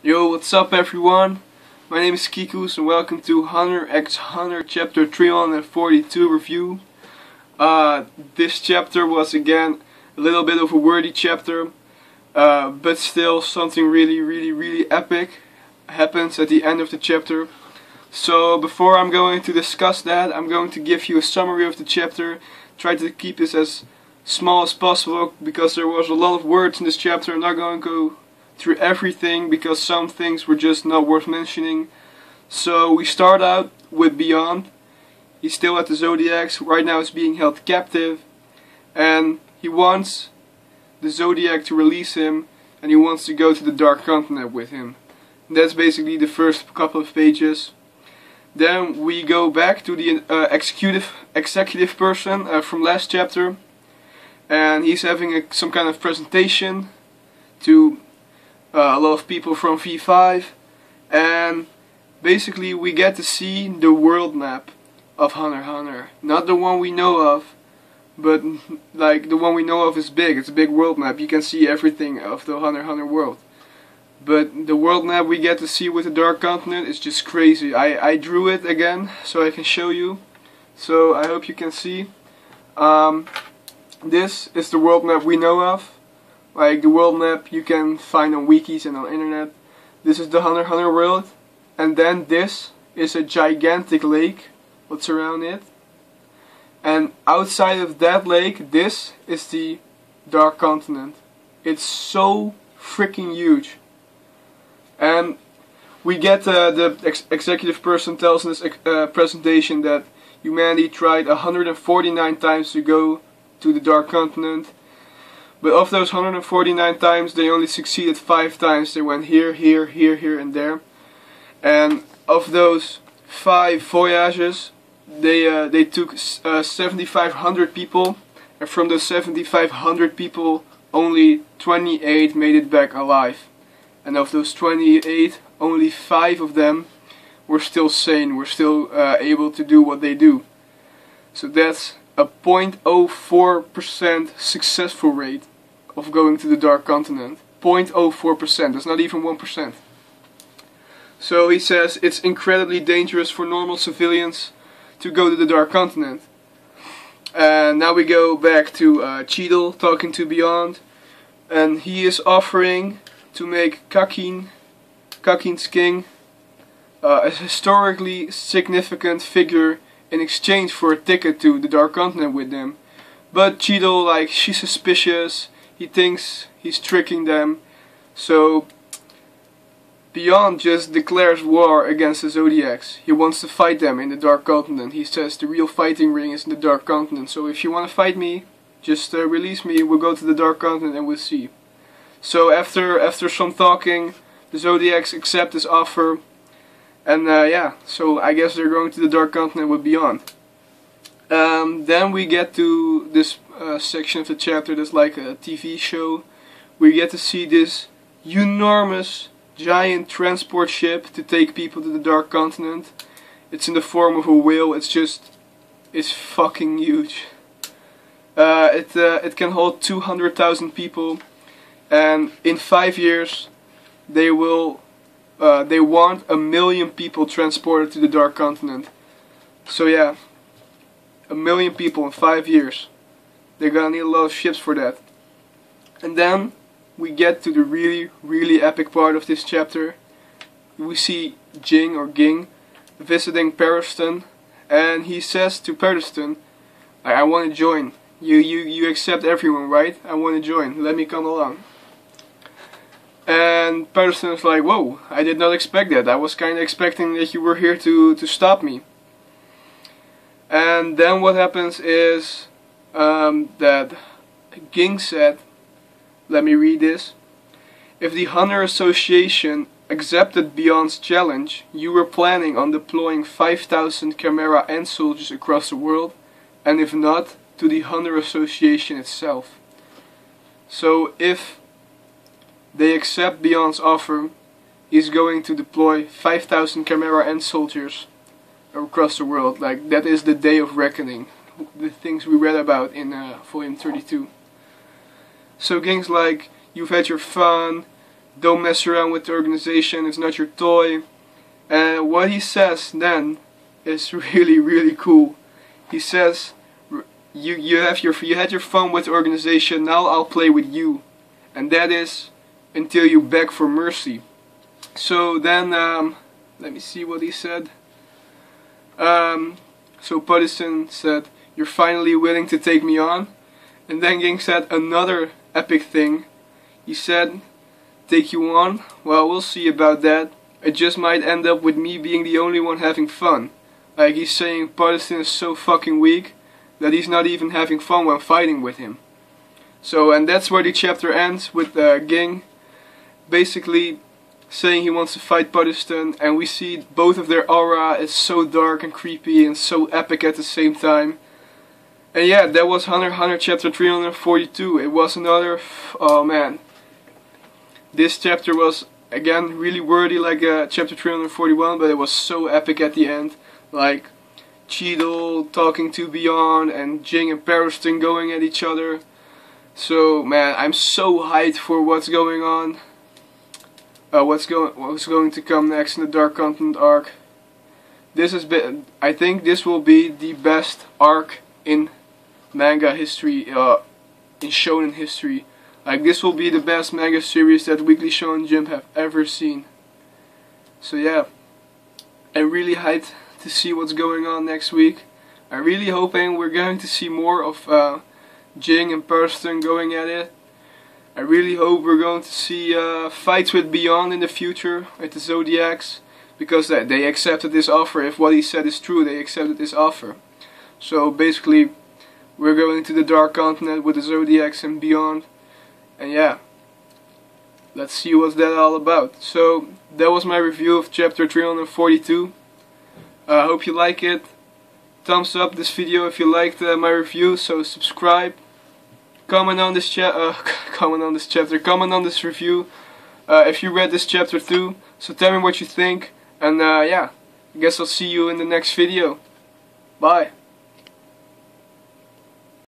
Yo, what's up everyone? My name is Kikus and welcome to Hunter x Hunter chapter 342 review. This chapter was again a little bit of a wordy chapter, but still something really epic happens at the end of the chapter. So before I'm going to discuss that, I'm going to give you a summary of the chapter. Try to keep this as small as possible because there was a lot of words in this chapter. I'm not going to go through everything because some things were just not worth mentioning. So we start out with Beyond. He's still at the Zodiacs. Right now he's being held captive, and he wants the Zodiac to release him, and he wants to go to the Dark Continent with him. And that's basically the first couple of pages. Then we go back to the executive person from last chapter, and he's having some kind of presentation to a lot of people from V5, and basically we get to see the world map of Hunter x Hunter. Not the one we know of, but like the one we know of is big. It's a big world map. You can see everything of the Hunter x Hunter world. But the world map we get to see with the Dark Continent is just crazy. I drew it again so I can show you. So I hope you can see. This is the world map we know of. Like the world map you can find on wikis and on internet. This is the Hunter x Hunter world. And then this is a gigantic lake. What's around it? And outside of that lake, this is the Dark Continent. It's so freaking huge. And we get the executive person tells in this presentation that humanity tried 149 times to go to the Dark Continent. But of those 149 times, they only succeeded 5 times. They went here, here, here, here, and there. And of those 5 voyages, they took 7,500 people. And from those 7,500 people, only 28 made it back alive. And of those 28, only 5 of them were still sane, were still able to do what they do. So that's a 0.04% successful rate of going to the Dark Continent. 0.04%, that's not even 1%. So he says it's incredibly dangerous for normal civilians to go to the Dark Continent. And now we go back to Cheadle talking to Beyond, and he is offering to make Kakin's king a historically significant figure in exchange for a ticket to the Dark Continent with them. But Cheadle, like, she's suspicious. He thinks he's tricking them. So Beyond just declares war against the Zodiacs. He wants to fight them in the Dark Continent. He says the real fighting ring is in the Dark Continent. So if you want to fight me, just release me. We'll go to the Dark Continent and we'll see. So after some talking, the Zodiacs accept this offer, and yeah, so I guess they're going to the Dark Continent with Beyond. Then we get to this section of the chapter that's like a TV show. We get to see this enormous, giant transport ship to take people to the Dark Continent. It's in the form of a whale. It's fucking huge. It can hold 200,000 people. And in 5 years, they want 1 million people transported to the Dark Continent. So yeah, 1 million people in 5 years. They're gonna need a lot of ships for that. And then we get to the really epic part of this chapter. We see GING visiting PARISTON, and he says to PARISTON, I want to join. You accept everyone, right? I want to join. Let me come along. And PARISTON is like, whoa, I did not expect that. I was kind of expecting that you were here to stop me. And then what happens is that GING said, let me read this. If the Hunter Association accepted Beyond's challenge, you were planning on deploying 5,000 Chimera and soldiers across the world, and if not, to the Hunter Association itself. So if they accept Beyond's offer, he's going to deploy 5,000 Chimera and soldiers across the world. Like, that is the day of reckoning. The things we read about in volume 32. So GING's like, you've had your fun, don't mess around with the organization, it's not your toy. And what he says then is really cool. He says, you had your fun with the organization, now I'll play with you. And that is until you beg for mercy. So then, let me see what he said. So PARISTON said, you're finally willing to take me on. And then GING said another epic thing. He said, take you on? Well, we'll see about that. It just might end up with me being the only one having fun. Like, he's saying PARISTON is so fucking weak that he's not even having fun when fighting with him. So, and that's where the chapter ends, with GING basically saying he wants to fight PARISTON, and we see both of their aura is so dark and creepy and so epic at the same time. And yeah, that was Hunter x Hunter chapter 342. It was another, oh man. This chapter was, again, really wordy like chapter 341, but it was so epic at the end. Like, Cheadle talking to Beyond, and Jing and PARISTON going at each other. So, man, I'm so hyped for what's going on. What's going to come next in the Dark Continent arc. I think this will be the best arc in manga history, in shonen history. Like, this will be the best manga series that Weekly Shonen Jump have ever seen. So yeah, I'm really hyped to see what's going on next week. I'm really hoping we're going to see more of Jing and PARISTON going at it. I really hope we're going to see fights with Beyond in the future, with the Zodiacs, because they accepted this offer. If what he said is true, they accepted this offer. So basically, we're going to the Dark Continent with the Zodiacs and Beyond. And yeah, let's see what's that all about. So that was my review of chapter 342. I hope you like it. Thumbs up this video if you liked my review. So subscribe. Comment on this comment on this review if you read this chapter too. So tell me what you think. And yeah, I guess I'll see you in the next video. Bye.